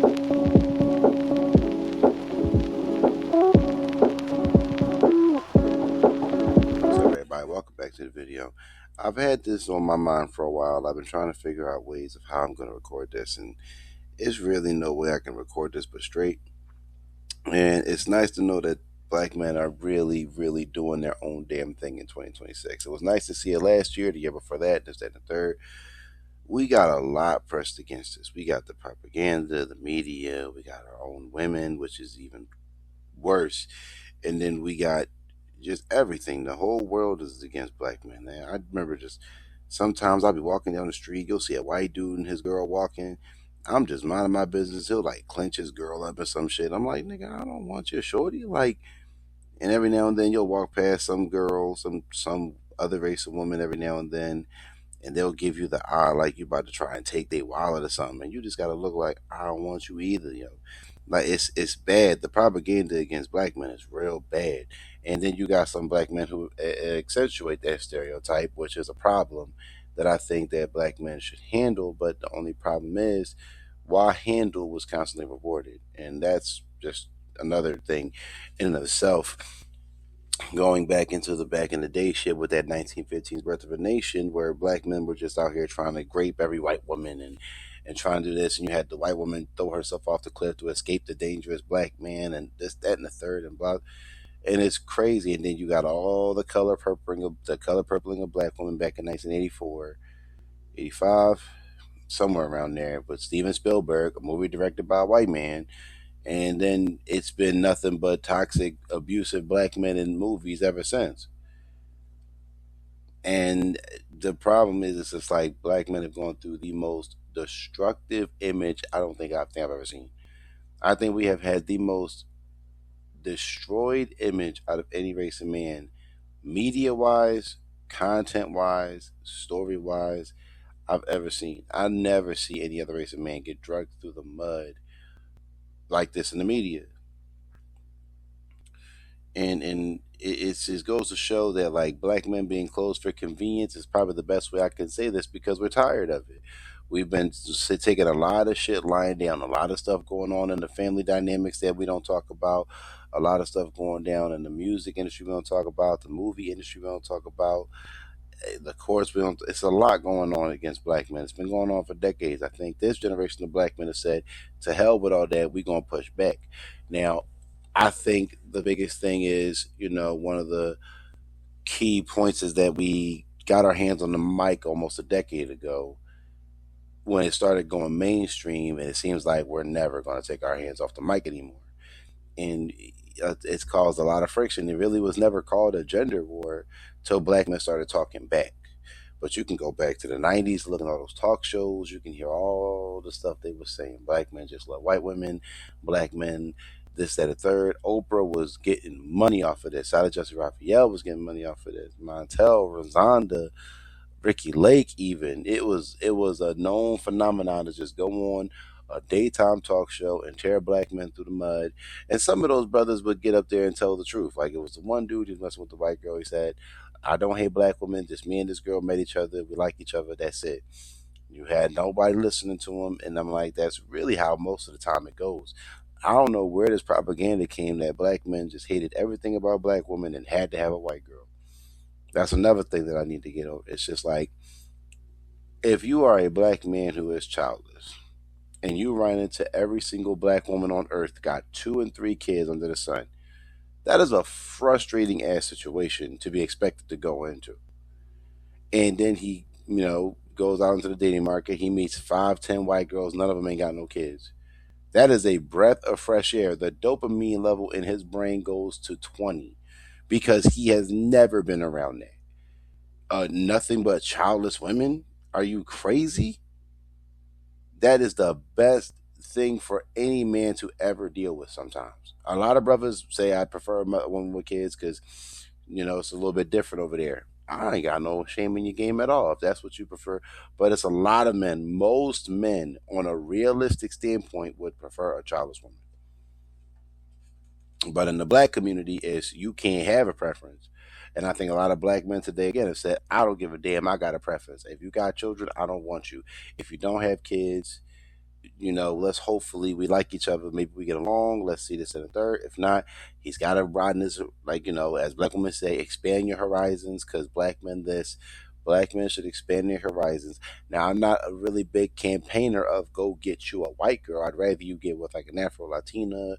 What's up, everybody? Welcome back to the video. I've had this on my mind for a while. I've been trying to figure out ways of how I'm going to record this, and it's really no way I can record this but straight. And it's nice to know that black men are really, really doing their own damn thing in 2026. It was nice to see it last year, the year before that, this, that, and the third. We got a lot pressed against us. We got the propaganda, the media, we got our own women, which is even worse. And then we got just everything. The whole world is against black men. Man, I remember just sometimes I'll be walking down the street, you'll see a white dude and his girl walking. I'm just minding my business. He'll like clench his girl up or some shit. I'm like, nigga, I don't want your shorty. Like, and every now and then you'll walk past some girl, some other race of woman every now and then, and they'll give you the eye like you about to try and take their wallet or something, and you just gotta look like I don't want you either, yo. Like it's bad. The propaganda against black men is real bad, and then you got some black men who accentuate that stereotype, which is a problem that I think that black men should handle. But the only problem is why handle was constantly rewarded, and that's just another thing in and of itself, going back into the back in the day shit with that 1915's Birth of a Nation, where black men were just out here trying to grape every white woman and trying to do this, and you had the white woman throw herself off the cliff to escape the dangerous black man, and this, that, and the third, and blah, and it's crazy. And then you got all the color purpling of black women back in 1984, 85, somewhere around there, with Steven Spielberg, a movie directed by a white man, and then it's been nothing but toxic, abusive black men in movies ever since. And the problem is, it's just like black men have gone through the most destructive image I think I've ever seen. I think we have had the most destroyed image out of any race of man, media wise, content wise, story wise, I've ever seen. I never see any other race of man get dragged through the mud like this in the media. And it goes to show that like black men being closed for convenience is probably the best way I can say this, because we're tired of it. We've been taking a lot of shit lying down, a lot of stuff going on in the family dynamics that we don't talk about, a lot of stuff going down in the music industry we don't talk about, the movie industry we don't talk about, the courts we don't. It's a lot going on against black men. It's been going on for decades. I think this generation of black men have said, to hell with all that, we're gonna push back. Now, I think the biggest thing is, one of the key points is that we got our hands on the mic almost a decade ago when it started going mainstream, and it seems like we're never going to take our hands off the mic anymore. And it's caused a lot of friction. It really was never called a gender war till black men started talking back. But you can go back to the 90s, look at all those talk shows, you can hear all the stuff they were saying. Black men just love white women, black men, this, that, a third. Oprah was getting money off of this. Sarah Jessica Raphael was getting money off of this. Montel, Rosanda, Ricky Lake, even. It was a known phenomenon to just go on a daytime talk show and tear black men through the mud. And some of those brothers would get up there and tell the truth. Like, it was the one dude who was messing with the white girl. He said, I don't hate black women. Just me and this girl met each other. We like each other. That's it. You had nobody listening to him. And I'm like, that's really how most of the time it goes. I don't know where this propaganda came that black men just hated everything about black women and had to have a white girl. That's another thing that I need to get over. It's just like, if you are a black man who is childless and you run into every single black woman on earth got 2 and 3 kids under the sun, that is a frustrating ass situation to be expected to go into. And then he, goes out into the dating market. He meets 5, 10 white girls. None of them ain't got no kids. That is a breath of fresh air. The dopamine level in his brain goes to 20 because he has never been around that. Nothing but childless women? Are you crazy? That is the best thing for any man to ever deal with sometimes. A lot of brothers say I prefer a woman with kids because, it's a little bit different over there. I ain't got no shame in your game at all if that's what you prefer. But it's a lot of men, most men on a realistic standpoint would prefer a childless woman. But in the black community, is you can't have a preference. And I think a lot of black men today again have said, I don't give a damn, I got a preference. If you got children, I don't want you. If you don't have kids, let's hopefully we like each other. Maybe we get along. Let's see this in the third. If not, he's got to ride in this, like, as black women say, expand your horizons because black men should expand their horizons. Now, I'm not a really big campaigner of go get you a white girl. I'd rather you get with like an Afro Latina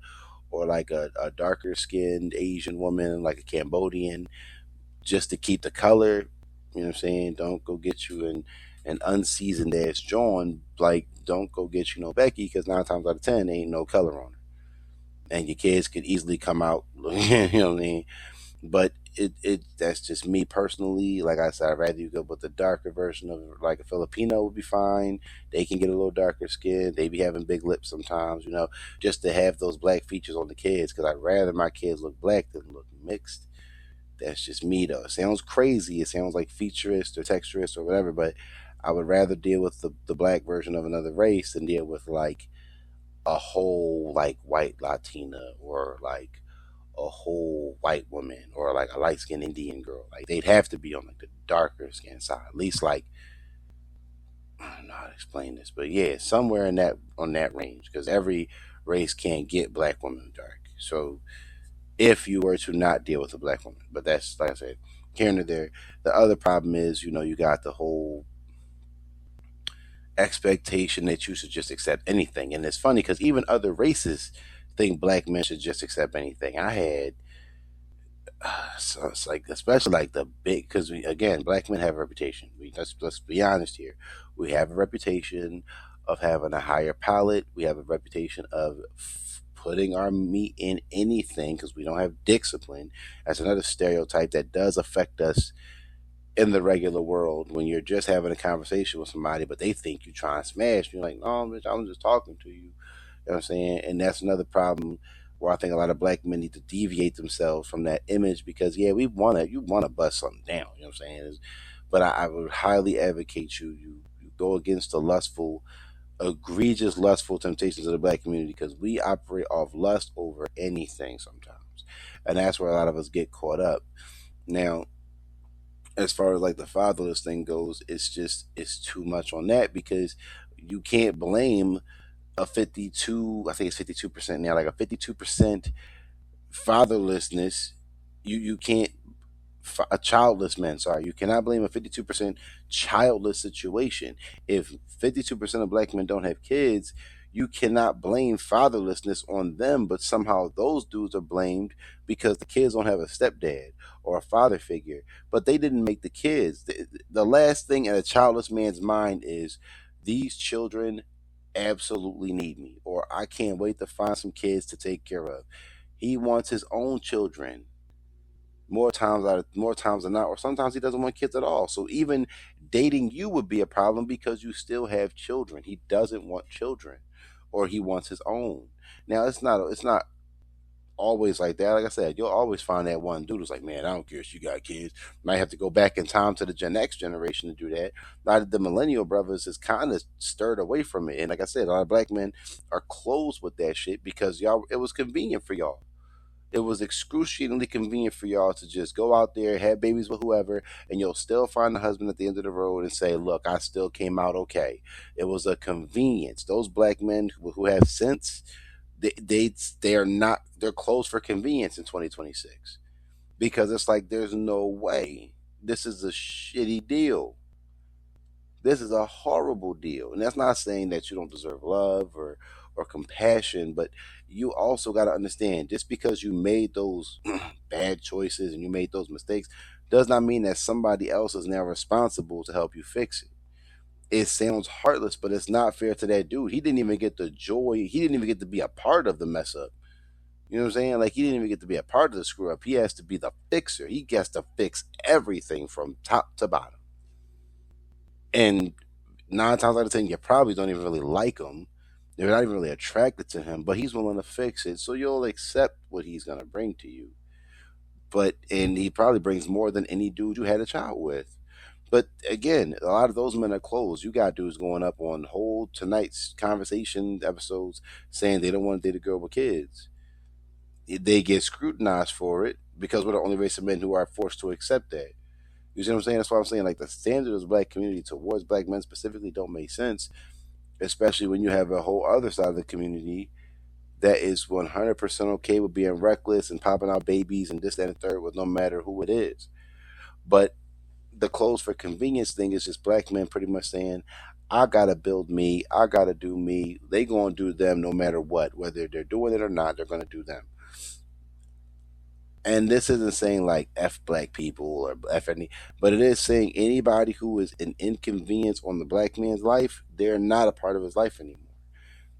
or like a darker skinned Asian woman, like a Cambodian, just to keep the color. You know what I'm saying? Don't go get you an unseasoned ass John. Like, don't go get you no Becky because 9 times out of 10 ain't no color on her, and your kids could easily come out. You know what I mean? But it that's just me personally. Like I said, I'd rather you go with the darker version of like a Filipino would be fine. They can get a little darker skin. They be having big lips sometimes, just to have those black features on the kids. Because I'd rather my kids look black than look mixed. That's just me though. It sounds crazy. It sounds like featurist or texturist or whatever, but I would rather deal with the black version of another race than deal with like a whole like white Latina or like a whole white woman or like a light skinned Indian girl. Like they'd have to be on like the darker skin side. At least like I don't know how to explain this, but yeah, somewhere in that on that range. Because every race can't get black women dark. So if you were to not deal with a black woman. But that's like I said, here and there. The other problem is, you got the whole expectation that you should just accept anything. And it's funny because even other races think black men should just accept anything. I had so it's like especially like the big because we again black men have a reputation. Let's be honest here. We have a reputation of having a higher palate. We have a reputation of putting our meat in anything because we don't have discipline. That's another stereotype that does affect us in the regular world when you're just having a conversation with somebody, but they think you trying to smash. You're like, no, bitch, I'm just talking to you. You know what I'm saying? And that's another problem where I think a lot of black men need to deviate themselves from that image because yeah, you wanna bust something down. You know what I'm saying? But I would highly advocate you go against the lustful, egregious lustful temptations of the black community because we operate off lust over anything sometimes, and that's where a lot of us get caught up. Now, as far as like the fatherless thing goes, it's too much on that because you can't blame a 52, I think it's 52% now, like a 52% fatherlessness. You can't a childless man, sorry, you cannot blame a 52% childless situation. If 52% of black men don't have kids, you cannot blame fatherlessness on them, but somehow those dudes are blamed because the kids don't have a stepdad or a father figure, but they didn't make the kids. The last thing in a childless man's mind is these children absolutely need me, or I can't wait to find some kids to take care of. He wants his own children more times than not, or sometimes he doesn't want kids at all. So even dating you would be a problem because you still have children. He doesn't want children, or he wants his own. Now it's not always like that. Like I said, you'll always find that one dude who's like, man, I don't care if you got kids. Might have to go back in time to the Gen X generation to do that. A lot of the millennial brothers is kind of stirred away from it. And like I said, a lot of black men are closed with that shit because y'all it was convenient for y'all. It was excruciatingly convenient for y'all to just go out there, have babies with whoever, and you'll still find a husband at the end of the road and say, "Look, I still came out okay." It was a convenience. Those black men who have sense, they are not they're closed for convenience in 2026 because it's like there's no way. This is a shitty deal. This is a horrible deal. And that's not saying that you don't deserve love or compassion, but you also got to understand just because you made those bad choices and you made those mistakes does not mean that somebody else is now responsible to help you fix it. It sounds heartless, but it's not fair to that dude. He didn't even get the joy. He didn't even get to be a part of the mess up. You know what I'm saying? Like he didn't even get to be a part of the screw up. He has to be the fixer. He gets to fix everything from top to bottom. And 9 times out of 10, you probably don't even really like him. You're not even really attracted to him, but he's willing to fix it. So you'll accept what he's going to bring to you. And he probably brings more than any dude you had a child with. But again, a lot of those men are closed. You got dudes going up on whole tonight's conversation episodes saying they don't want to date a girl with kids. They get scrutinized for it because we're the only race of men who are forced to accept that. You see what I'm saying? That's why I'm saying like the standards of the black community towards black men specifically don't make sense. especially when you have a whole other side of the community that is 100% okay with being reckless and popping out babies and this, that, and third with no matter who it is. But the clothes for convenience thing is just black men pretty much saying, I gotta build me, I gotta do me. They gonna do them no matter what, whether they're doing it or not. They're gonna do them. And this isn't saying like f black people or f any, but it is saying anybody who is an inconvenience on the black man's life, they're not a part of his life anymore.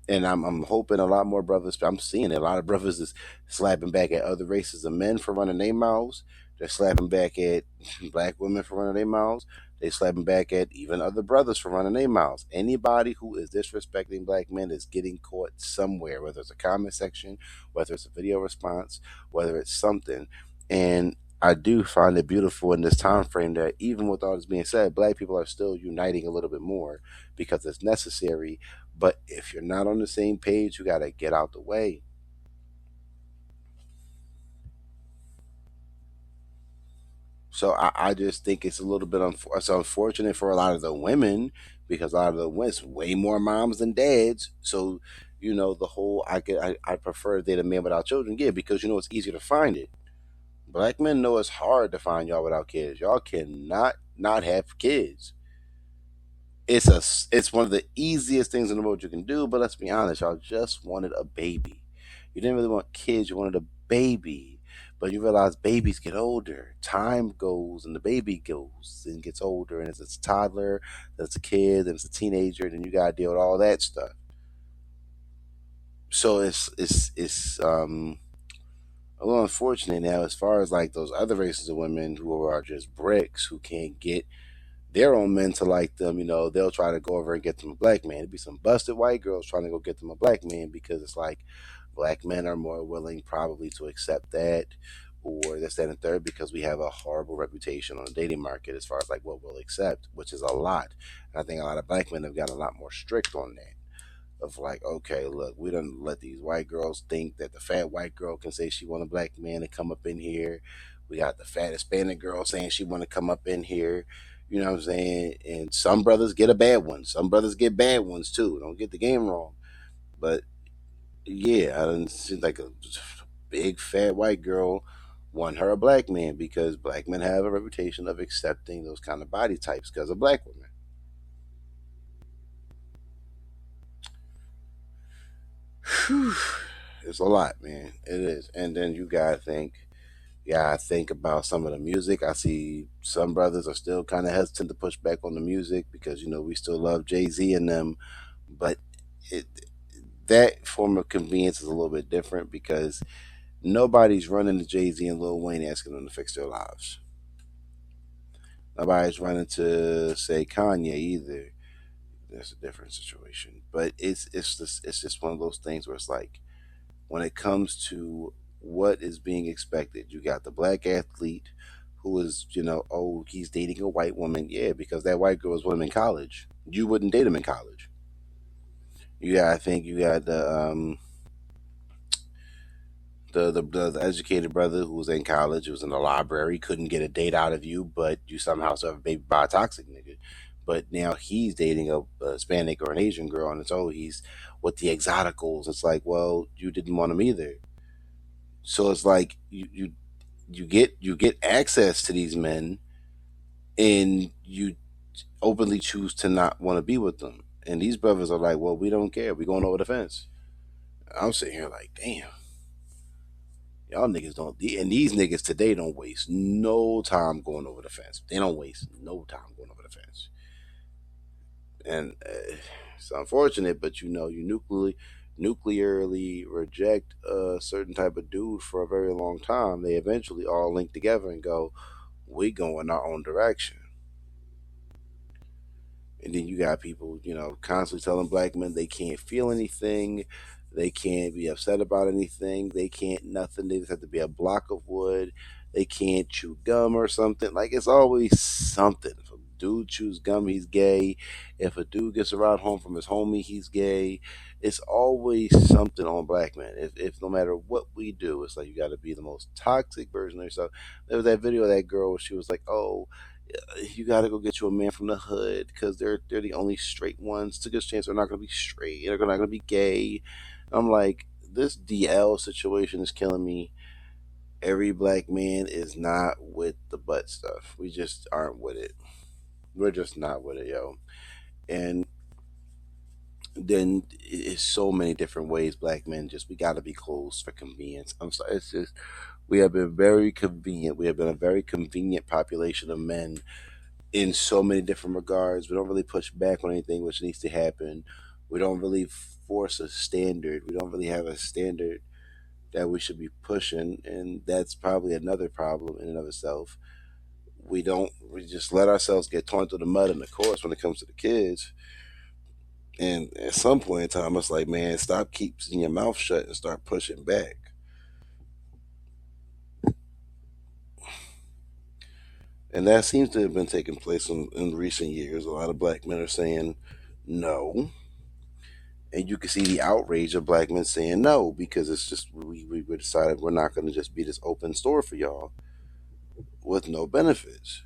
And I'm hoping a lot more brothers. I'm seeing a lot of brothers is slapping back at other races of men for running their mouths. They're slapping back at black women for running their mouths. They slapping back at even other brothers for running their mouths. Anybody who is disrespecting black men is getting caught somewhere, whether it's a comment section, whether it's a video response, whether it's something. And I do find it beautiful in this time frame that even with all this being said, black people are still uniting a little bit more because it's necessary. But if you're not on the same page, you got to get out the way. So I just think it's a little bit it's unfortunate for a lot of the women because a lot of the women, it's way more moms than dads. So, the whole I prefer to date a man without children. Yeah, because it's easier to find it. Black men know it's hard to find y'all without kids. Y'all cannot not have kids. It's one of the easiest things in the world you can do. But let's be honest, y'all just wanted a baby. You didn't really want kids. You wanted a baby. But you realize babies get older. Time goes, and the baby goes and gets older, and it's a toddler, then it's a kid, then it's a teenager, and then you gotta deal with all that stuff. So it's a little unfortunate now as far as like those other races of women who are just bricks who can't get their own men to like them. They'll try to go over and get them a black man. It'd be some busted white girls trying to go get them a black man because it's like black men are more willing probably to accept that or this, that, and third because we have a horrible reputation on the dating market as far as like what we'll accept, which is a lot. And I think a lot of black men have got a lot more strict on that. Of like, okay, look, we don't let these white girls think that the fat white girl can say she want a black man to come up in here. We got the fat Hispanic girl saying she want to come up in here. You know what I'm saying? And some brothers get a bad one. Some brothers get bad ones too. Don't get the game wrong. But yeah, I done seen like a big fat white girl want her a black man because black men have a reputation of accepting those kind of body types because of black women. Whew. It's a lot, man. It is. And then you gotta think. Yeah, I think about some of the music. I see some brothers are still kind of hesitant to push back on the music because we still love Jay Z and them, but it, that form of convenience is a little bit different because nobody's running to Jay Z and Lil Wayne asking them to fix their lives. Nobody's running to say Kanye either. That's a different situation, but it's just one of those things where it's like when it comes to what is being expected. You got the black athlete who is, oh, he's dating a white woman. Yeah, because that white girl was with him in college. You wouldn't date him in college. I think you got the educated brother who was in college, who was in the library, couldn't get a date out of you, but you somehow still have a baby by a toxic nigga. But now he's dating a Hispanic or an Asian girl, and it's he's with the exoticals. It's like, well, you didn't want him either. So it's like you get access to these men and you openly choose to not want to be with them. And these brothers are like, well, we don't care. We going over the fence. I'm sitting here like, damn, y'all niggas don't. And these niggas today don't waste no time going over the fence. They don't waste no time going over the fence. And it's unfortunate, but you nuclearly reject a certain type of dude for a very long time. They eventually all link together and go, we go in our own direction. And then you got people, constantly telling black men they can't feel anything, they can't be upset about anything, they can't nothing. They just have to be a block of wood. They can't chew gum or something. Like it's always something. If a dude chews gum, he's gay. If a dude gets a ride home from his homie, he's gay. It's always something on black men. If no matter what we do, it's like you got to be the most toxic version of yourself. There was that video of that girl where she was like, "Oh, You got to go get you a man from the hood because they're the only straight ones. It's a good chance they're not going to be straight. They're not going to be gay. I'm like, this DL situation is killing me. Every black man is not with the butt stuff. We just aren't with it. We're just not with it, yo. And then it's so many different ways black men just we got to be close for convenience. I'm sorry, it's just we have been very convenient. We have been a very convenient population of men in so many different regards. We don't really push back on anything which needs to happen. We don't really force a standard. We don't really have a standard that we should be pushing, and that's probably another problem in and of itself. We just let ourselves get torn through the mud in the course when it comes to the kids. And at some point in time, it's like, man, stop keeping your mouth shut and start pushing back. And that seems to have been taking place in recent years. A lot of black men are saying no. And you can see the outrage of black men saying no because it's just, we decided we're not going to just be this open store for y'all with no benefits.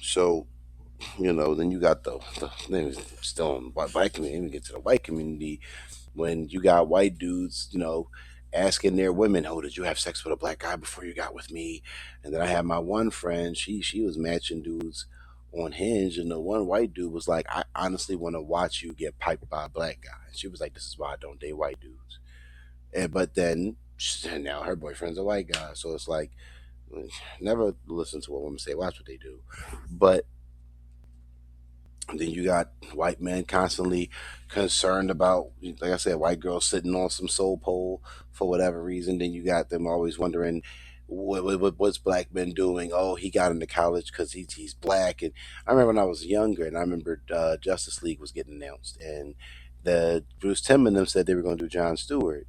So, then you got then still on white community, we get to the white community when you got white dudes, asking their women, "Oh, did you have sex with a black guy before you got with me?" And then I had my one friend, she was matching dudes on Hinge, and the one white dude was like, "I honestly want to watch you get piped by a black guy." And she was like, "This is why I don't date white dudes." And but then now her boyfriend's a white guy, so it's like never listen to what women say. Watch what they do, but then you got white men constantly concerned about, like I said, white girls sitting on some soul pole for whatever reason. Then you got them always wondering what's black men doing. Oh, he got into college because he's black. And I remember when I was younger, and I remember Justice League was getting announced, and the Bruce Timm and them said they were going to do John Stewart.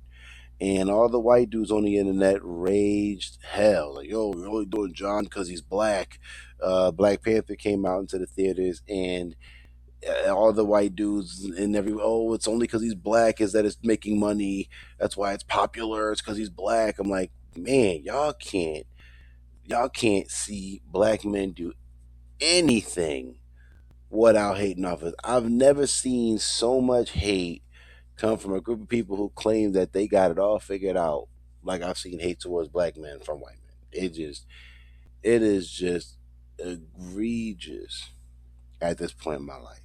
And all the white dudes on the internet raged hell, like, "Yo, we're only doing John because he's black." Black Panther came out into the theaters, and all the white dudes and oh, it's only because he's black is that it's making money. That's why it's popular. It's because he's black. I'm like, man, y'all can't see black men do anything without hating off us. I've never seen so much hate come from a group of people who claim that they got it all figured out. Like I've seen hate towards black men from white men. It is just egregious at this point in my life.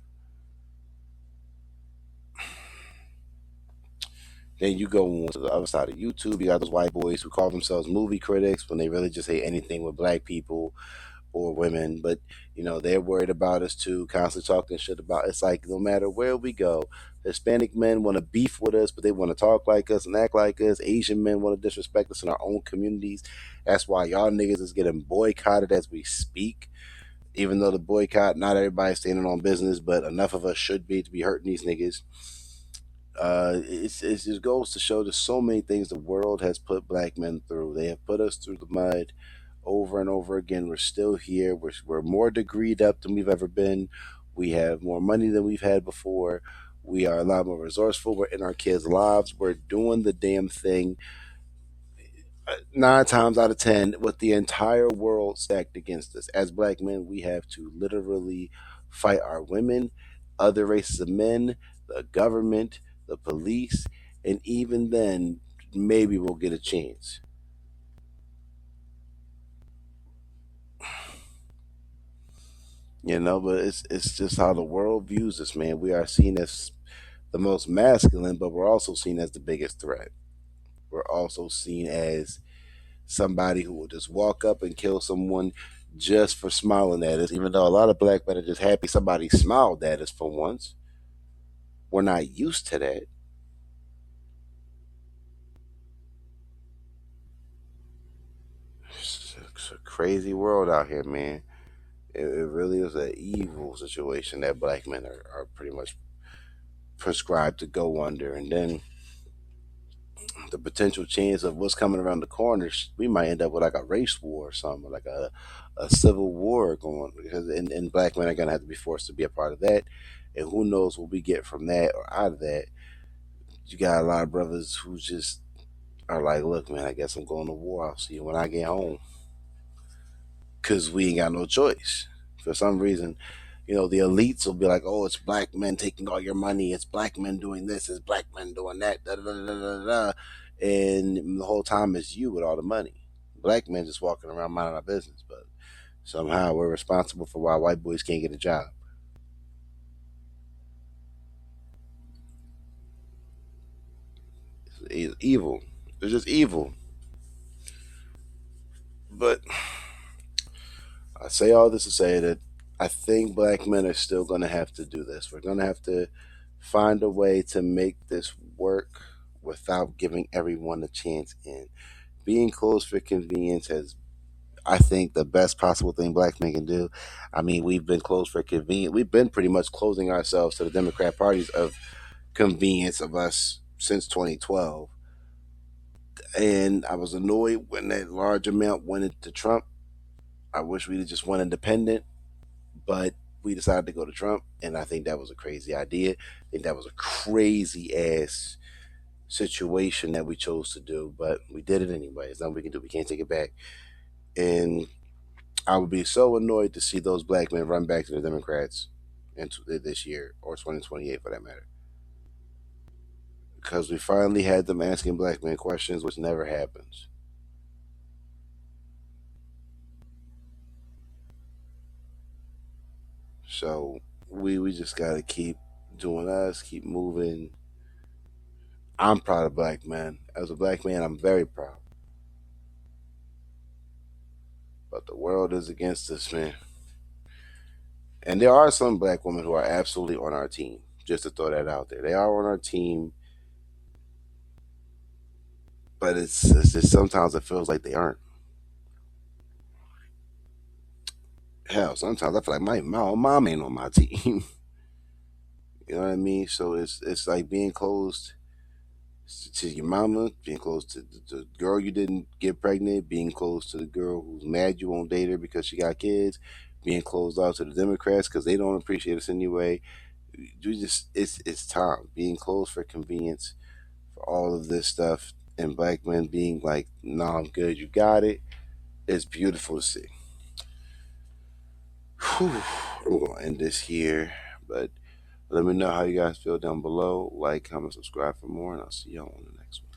Then you go on to the other side of YouTube. You got those white boys who call themselves movie critics when they really just hate anything with black people or women. But they're worried about us too, constantly talking shit about. It's like no matter where we go, Hispanic men want to beef with us, but they want to talk like us and act like us. Asian men want to disrespect us in our own communities. That's why y'all niggas is getting boycotted as we speak. Even though the boycott, not everybody's standing on business, but enough of us should be to be hurting these niggas. It just goes to show there's so many things the world has put black men through. They have put us through the mud over and over again. We're still here. We're more degreed up than we've ever been. We have more money than we've had before. We are a lot more resourceful. We're in our kids' lives. We're doing the damn thing. 9 times out of 10, with the entire world stacked against us. As black men, we have to literally fight our women, other races of men, the government, the police, and even then, maybe we'll get a chance. But it's just how the world views us, man. We are seen as the most masculine, but we're also seen as the biggest threat. We're also seen as somebody who will just walk up and kill someone just for smiling at us, even though a lot of black men are just happy somebody smiled at us for once. We're not used to that. It's a crazy world out here, man. It really is an evil situation that black men are pretty much prescribed to go under. And then the potential chance of what's coming around the corner, we might end up with like a race war or something, like a civil war going, because and black men are going to have to be forced to be a part of that. And who knows what we get from that or out of that. You got a lot of brothers who just are like, look, man, I guess I'm going to war. I'll see you when I get home. Because we ain't got no choice. For some reason, the elites will be like, oh, it's black men taking all your money. It's black men doing this. It's black men doing that. Da, da, da, da, da, da. And the whole time it's you with all the money. Black men just walking around minding our business. But somehow we're responsible for why white boys can't get a job. It's evil. It's just evil. But I say all this to say that I think black men are still going to have to do this. We're going to have to find a way to make this work without giving everyone a chance in. Being closed for convenience has, I think, the best possible thing black men can do. I mean, we've been closed for convenience. We've been pretty much closing ourselves to the Democrat parties of convenience of us since 2012. And I was annoyed when that large amount went into Trump. I wish we'd have just went independent, but we decided to go to Trump, and I think that was a crazy idea. I think that was a crazy ass situation that we chose to do, but we did it anyway. There's nothing we can do. We can't take it back. And I would be so annoyed to see those black men run back to the Democrats this year or 2028 for that matter. Because we finally had them asking black men questions, which never happens. So we just got to keep doing us, keep moving. I'm proud of black men. As a black man, I'm very proud. But the world is against us, man. And there are some black women who are absolutely on our team. Just to throw that out there, they are on our team, but it's just sometimes it feels like they aren't. Hell, sometimes I feel like my own mom ain't on my team. You know what I mean? So it's like being closed to your mama, being close to the girl you didn't get pregnant, being close to the girl who's mad you won't date her because she got kids, being closed off to the Democrats because they don't appreciate us anyway. You just it's time being closed for convenience for all of this stuff, and black men being like, "No, I'm good. You got it." It's beautiful to see. Whew. I'm gonna end this here, but let me know how you guys feel down below. Like, comment, subscribe for more, and I'll see y'all on the next one.